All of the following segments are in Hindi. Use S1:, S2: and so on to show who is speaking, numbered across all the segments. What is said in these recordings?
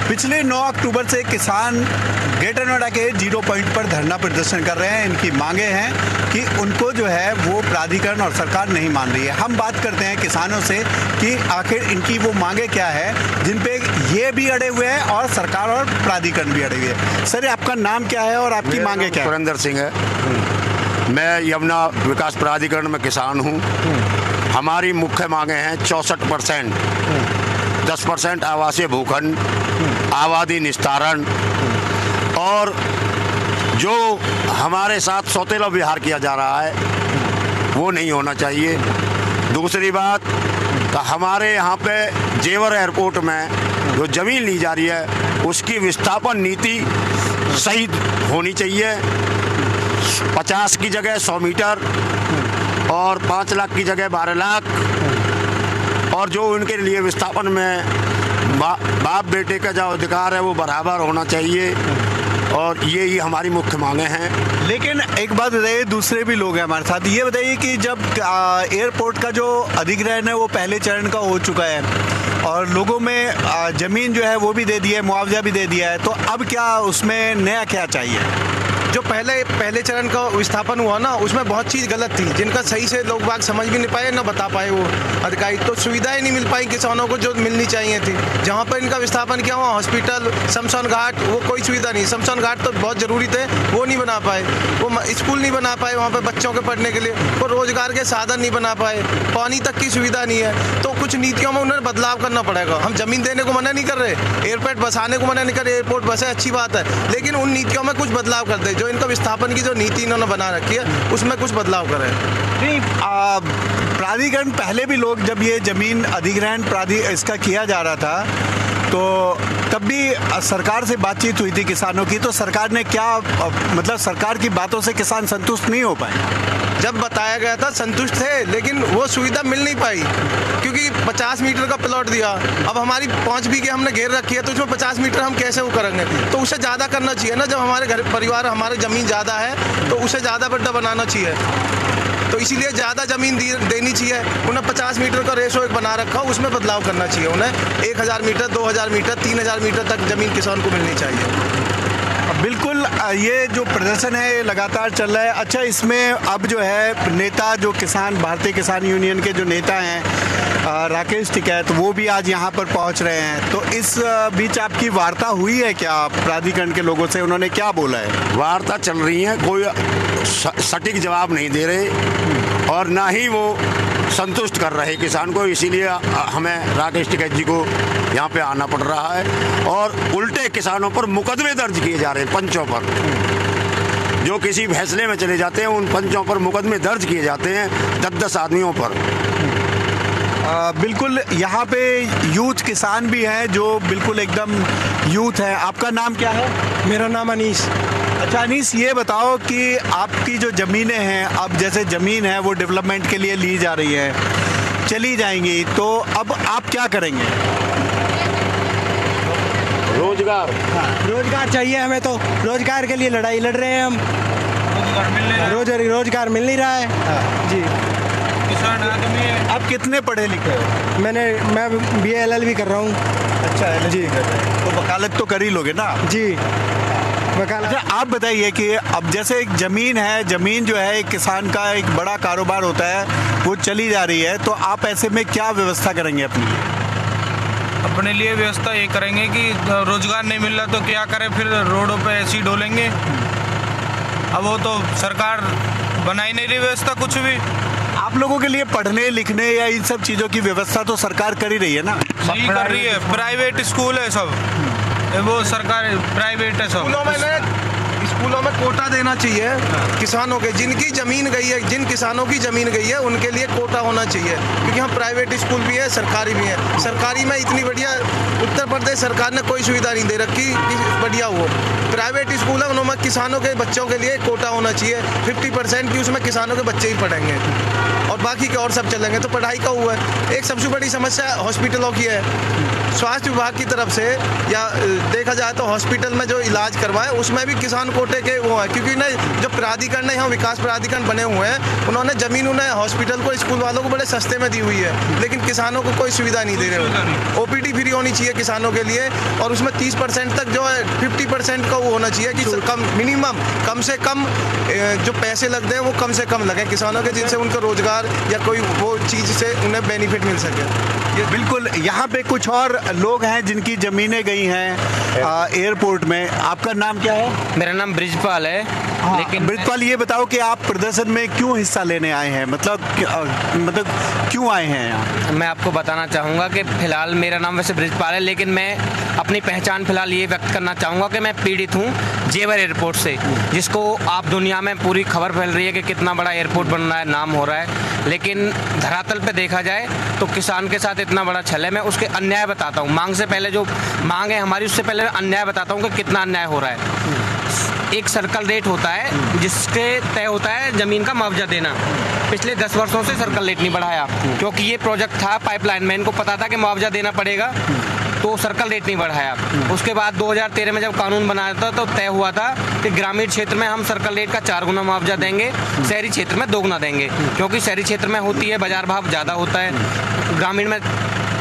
S1: पिछले 9 अक्टूबर से किसान ग्रेटर नोएडा के 0 पॉइंट पर धरना प्रदर्शन कर रहे हैं। इनकी मांगे हैं कि उनको जो है वो प्राधिकरण और सरकार नहीं मान रही है। हम बात करते हैं किसानों से कि आखिर इनकी वो मांगे क्या है जिन पे ये भी अड़े हुए हैं और सरकार और प्राधिकरण भी अड़े हुए हैं। सर, आपका नाम क्या है और आपकी मांगे क्या है?
S2: सुरेंद्र सिंह है। मैं यमुना विकास प्राधिकरण में किसान हूँ। हमारी मुख्य मांगे हैं 64%, 10% आवासीय भूखंड, आबादी निस्तारण और जो हमारे साथ सौतेला विहार किया जा रहा है वो नहीं होना चाहिए। दूसरी बात, हमारे यहाँ पे जेवर एयरपोर्ट में जो ज़मीन ली जा रही है उसकी विस्थापन नीति सही होनी चाहिए। 50 की जगह 100 मीटर और 5 लाख की जगह 12 लाख, और जो उनके लिए विस्थापन में बाप बेटे का जो अधिकार है वो बराबर होना चाहिए। और ये हमारी मुख्य मांगे हैं।
S1: लेकिन एक बात बताइए, दूसरे भी लोग हैं हमारे साथ, ये बताइए कि जब एयरपोर्ट का जो अधिग्रहण है वो पहले चरण का हो चुका है और लोगों में ज़मीन जो है वो भी दे दिया है, मुआवजा भी दे दिया है, तो अब क्या उसमें नया क्या चाहिए?
S3: जो पहले चरण का विस्थापन हुआ ना, उसमें बहुत चीज़ गलत थी जिनका सही से लोग बाग समझ भी नहीं पाए, ना बता पाए वो अधिकारी। तो सुविधाएं नहीं मिल पाई किसानों को जो मिलनी चाहिए थी। जहाँ पर इनका विस्थापन किया हुआ हॉस्पिटल, शमशान घाट, वो कोई सुविधा नहीं। शमशान घाट तो बहुत ज़रूरी थे, वो नहीं बना पाए। वो स्कूल नहीं बना पाए वहाँ पर बच्चों के पढ़ने के लिए। वो रोजगार के साधन नहीं बना पाए। पानी तक की सुविधा नहीं है। तो कुछ नीतियों में उन्हें बदलाव करना पड़ेगा। हम जमीन देने को मना नहीं कर रहे, एयरपोर्ट बसाने को मना नहीं कर रहे, एयरपोर्ट बसे अच्छी बात है, लेकिन उन नीतियों में कुछ बदलाव कर दे। जो इनका विस्थापन की जो नीति इन्होंने बना रखी है उसमें कुछ बदलाव करें।
S1: नहीं, प्राधिकरण पहले भी लोग जब ये जमीन अधिग्रहण इसका किया जा रहा था तो तब भी सरकार से बातचीत हुई थी किसानों की, तो सरकार ने क्या मतलब सरकार की बातों से किसान संतुष्ट नहीं हो पाए?
S3: जब बताया गया था संतुष्ट थे, लेकिन वो सुविधा मिल नहीं पाई क्योंकि 50 मीटर का प्लॉट दिया। अब हमारी 5 बीघे हमने घेर रखी है तो उसमें 50 मीटर हम कैसे वो करेंगे? तो उसे ज़्यादा करना चाहिए ना। जब हमारे घर परिवार हमारे ज़मीन ज़्यादा है तो उसे ज़्यादा बड़ा बनाना चाहिए। तो इसीलिए ज़्यादा ज़मीन देनी चाहिए उन्हें। 50 मीटर का रेशो एक बना रखा, उसमें बदलाव करना चाहिए उन्हें। 1000 मीटर, 2000 मीटर, 3000 मीटर तक ज़मीन किसान को मिलनी चाहिए।
S1: बिल्कुल, ये जो प्रदर्शन है ये लगातार चल रहा है। अच्छा, इसमें अब जो है नेता, जो किसान भारतीय किसान यूनियन के जो नेता हैं राकेश टिकैत, वो भी आज यहाँ पर पहुँच रहे हैं। तो इस बीच आपकी वार्ता हुई है क्या प्राधिकरण के लोगों से? उन्होंने क्या बोला है?
S2: वार्ता चल रही है, कोई सटीक जवाब नहीं दे रहे और ना ही वो संतुष्ट कर रहे किसान को। इसीलिए हमें राकेश टिकैत जी को यहाँ पे आना पड़ रहा है और उल्टे किसानों पर मुकदमे दर्ज किए जा रहे हैं, पंचों पर। जो किसी फैसले में चले जाते हैं उन पंचों पर मुकदमे दर्ज किए जाते हैं, 10-10 आदमियों पर।
S1: बिल्कुल, यहाँ पे यूथ किसान भी हैं जो बिल्कुल एकदम यूथ है। आपका नाम क्या है?
S4: मेरा नाम अनीस।
S1: अच्छा अनीस, ये बताओ कि आपकी जो ज़मीनें हैं, अब जैसे ज़मीन है वो डेवलपमेंट के लिए ली जा रही है, चली जाएंगी, तो अब आप क्या करेंगे?
S2: रोजगार।
S4: हाँ, रोजगार चाहिए हमें, तो रोजगार के लिए लड़ाई लड़ रहे हैं हम। रोजगार मिल नहीं रहा है।
S1: हाँ।
S4: जी।
S1: किसान आदमी है। आप कितने पढ़े लिखे हो?
S4: मैं BA LLB कर रहा हूँ।
S1: अच्छा जी, तो वकालत तो कर ही लोगे ना?
S4: जी, वकालत।
S1: अच्छा, आप बताइए कि अब जैसे एक ज़मीन है, ज़मीन जो है एक किसान का एक बड़ा कारोबार होता है, वो चली जा रही है, तो आप ऐसे में क्या व्यवस्था करेंगे अपनी?
S5: अपने लिए व्यवस्था ये करेंगे कि रोजगार नहीं मिल रहा तो क्या करें, फिर रोडों पे ऐसे ही डोलेंगे। अब वो तो सरकार बना ही नहीं रही व्यवस्था कुछ भी।
S1: आप लोगों के लिए पढ़ने लिखने या इन सब चीज़ों की व्यवस्था तो सरकार कर ही रही है ना?
S5: सही कर रही है, प्राइवेट स्कूल है सब, वो सरकार प्राइवेट है सब।
S3: स्कूलों में कोटा देना चाहिए किसानों के, जिनकी ज़मीन गई है, जिन किसानों की ज़मीन गई है उनके लिए कोटा होना चाहिए, क्योंकि हम प्राइवेट स्कूल भी है, सरकारी भी है। सरकारी में इतनी बढ़िया उत्तर प्रदेश सरकार ने कोई सुविधा नहीं दे रखी कि बढ़िया हो। प्राइवेट स्कूल है, उनमें किसानों के बच्चों के लिए कोटा होना चाहिए। 50% की उसमें किसानों के बच्चे ही पढ़ेंगे और बाकी के और सब चलेंगे, तो पढ़ाई का हुआ है। एक सबसे बड़ी समस्या हॉस्पिटलों की है। स्वास्थ्य विभाग की तरफ से या देखा जाए तो हॉस्पिटल में जो इलाज करवाए उसमें भी किसान कोटे के वो है, क्योंकि ना जो प्राधिकरण यहाँ विकास प्राधिकरण बने हुए हैं उन्होंने ज़मीन उन्हें हॉस्पिटल को स्कूल वालों को बड़े सस्ते में दी हुई है, लेकिन किसानों को कोई सुविधा नहीं दे रहे। OPD फ्री होनी चाहिए किसानों के लिए और उसमें 30% तक जो है 50% का वो होना चाहिए कि कम मिनिमम कम से कम जो पैसे लगते हैं वो कम से कम लगे किसानों के, जिनसे उनको रोजगार या कोई वो चीज़ से उन्हें बेनिफिट मिल सके।
S1: ये बिल्कुल। यहाँ पे कुछ और लोग हैं जिनकी ज़मीनें गई हैं एयरपोर्ट में। आपका नाम क्या है?
S6: मेरा नाम ब्रिजपाल है। लेकिन
S1: ब्रिजपाल, ये बताओ कि आप प्रदर्शन में क्यों हिस्सा लेने आए हैं, मतलब क्यों आए हैं यहाँ?
S6: मैं आपको बताना चाहूँगा कि फ़िलहाल मेरा नाम वैसे ब्रिजपाल है, लेकिन मैं अपनी पहचान फ़िलहाल ये व्यक्त करना चाहूँगा कि मैं पीड़ित हूँ जेवर एयरपोर्ट से, जिसको आप दुनिया में पूरी खबर फैल रही है कि कितना बड़ा एयरपोर्ट बन रहा है, नाम हो रहा है, लेकिन धरातल पे देखा जाए तो किसान के साथ इतना बड़ा छल है। मैं उसके अन्याय बताता हूँ, मांग से पहले जो मांग है हमारी उससे पहले अन्याय बताता हूँ कि कितना अन्याय हो रहा है। एक सर्कल रेट होता है जिसके तय होता है ज़मीन का मुआवजा देना। पिछले 10 वर्षों से सर्कल रेट नहीं बढ़ाया, क्योंकि ये प्रोजेक्ट था पाइपलाइन में, इनको पता था कि मुआवजा देना पड़ेगा, तो सर्कल रेट नहीं बढ़ाया। उसके बाद 2013 में जब कानून बनाया था तो तय हुआ था कि ग्रामीण क्षेत्र में हम सर्कल रेट का 4 गुना मुआवजा देंगे, शहरी क्षेत्र में 2 गुना देंगे, क्योंकि शहरी क्षेत्र में होती है बाजार भाव ज़्यादा होता है, ग्रामीण में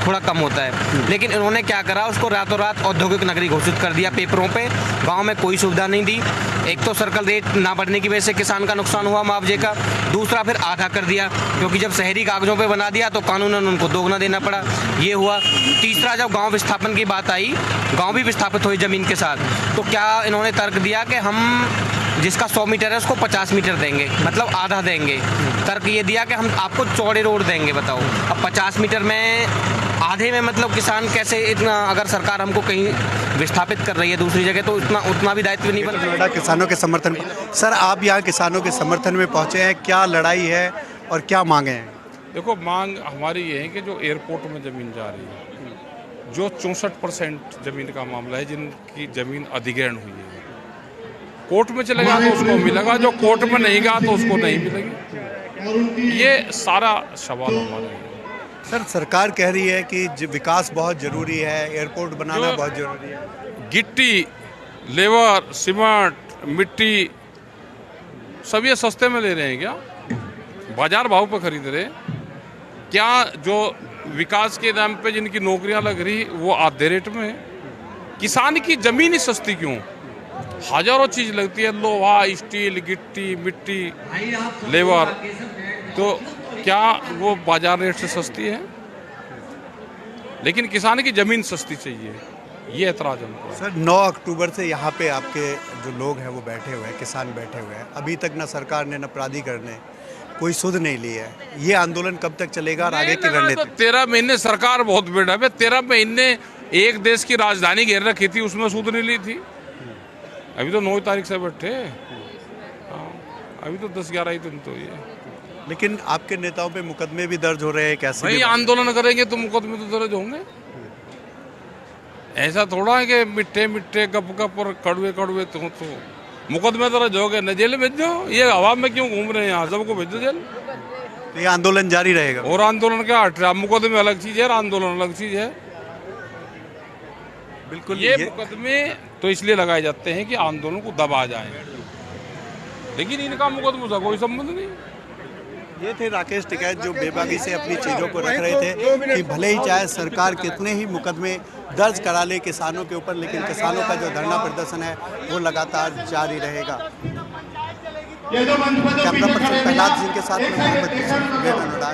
S6: थोड़ा कम होता है। लेकिन इन्होंने क्या करा, उसको रातों रात औद्योगिक नगरी घोषित कर दिया पेपरों पे। गांव में कोई सुविधा नहीं दी। एक तो सर्कल रेट ना बढ़ने की वजह से किसान का नुकसान हुआ मुआवजे का, दूसरा फिर आधा कर दिया, क्योंकि जब शहरी कागजों पे बना दिया तो कानूनन उनको 2 गुना देना पड़ा, ये हुआ। तीसरा, जब गाँव विस्थापन की बात आई, गाँव भी विस्थापित हुई ज़मीन के साथ, तो क्या इन्होंने तर्क दिया कि हम जिसका 100 मीटर है उसको 50 मीटर देंगे, मतलब आधा देंगे। तर्क ये दिया कि हम आपको चौड़े रोड देंगे। बताओ, अब 50 मीटर में आधे में मतलब किसान कैसे इतना, अगर सरकार हमको कहीं विस्थापित कर रही है दूसरी जगह तो उतना भी दायित्व नहीं बन
S1: नोएडा किसानों के समर्थन। सर, आप यहाँ किसानों के समर्थन में पहुँचे हैं, क्या लड़ाई है और क्या मांगे हैं?
S7: देखो, मांग हमारी ये है कि जो एयरपोर्ट में ज़मीन जा रही है, जो 64% ज़मीन का मामला है, जिनकी ज़मीन अधिग्रहण हुई है, कोर्ट में चलेगा तो उसको मिलेगा, जो कोर्ट में नहीं गया तो उसको नहीं मिलेगी। ये सारा सवाल हमारा है।
S1: सर, सरकार कह रही है कि विकास बहुत ज़रूरी है, एयरपोर्ट बनाना बहुत ज़रूरी है।
S7: गिट्टी, लेबर, सीमेंट, मिट्टी सब ये सस्ते में ले रहे हैं क्या? बाजार भाव पर खरीद रहे क्या? जो विकास के नाम पे जिनकी नौकरियां लग रही वो आधे रेट में है। किसान की ज़मीन ही सस्ती क्यों? हजारों चीज़ लगती है, लोहा, स्टील, गिट्टी, मिट्टी, लेबर, तो क्या वो बाजार रेट से सस्ती है? लेकिन किसान की ज़मीन सस्ती चाहिए, ये एतराज़ हमको।
S1: सर, 9 अक्टूबर से यहाँ पे आपके जो लोग हैं वो बैठे हुए हैं, किसान बैठे हुए हैं, अभी तक ना सरकार ने ना प्राधिकरण ने कोई सुध नहीं ली है। ये आंदोलन कब तक चलेगा और आगे की रणनीति?
S7: 13 महीने सरकार बहुत बेड़ा है। 13 महीने एक देश की राजधानी घेर रखी थी, उसमें सुध नहीं ली थी। अभी तो 9 तारीख से बैठे, अभी तो 10-11 दिन तो ये।
S1: लेकिन आपके नेताओं पे मुकदमे भी दर्ज हो रहे हैं, कैसे?
S7: भाई आंदोलन करेंगे तो मुकदमे तो दर्ज होंगे। ऐसा थोड़ा है कि मिट्टे मिट्टे गप गप और कड़वे कड़वे तो मुकदमे दर्ज हो गए न जेल भेज दो। ये हवा में क्यों घूम रहे हैं यहाँ, सबको भेज दो जेल।
S1: तो ये आंदोलन जारी रहेगा?
S7: और आंदोलन क्या हट रहा, मुकदमे अलग चीज है, आंदोलन अलग चीज है।
S1: बिल्कुल।
S7: ये मुकदमे तो इसलिए लगाए जाते हैं कि आंदोलन को दबा जाए, लेकिन इनका मुकदमे से कोई संबंध नहीं।
S1: ये थे राकेश टिकैत, जो बेबाकी से अपनी चीज़ों को रख रहे थे कि भले ही चाहे सरकार कितने ही मुकदमे दर्ज करा ले किसानों के ऊपर, लेकिन किसानों का जो धरना प्रदर्शन है वो लगातार जारी रहेगा। कैमरा पर्सन प्रहलाद सिंह के साथ में मोहम्मद यूसुफ, ग्रेटर नोएडा।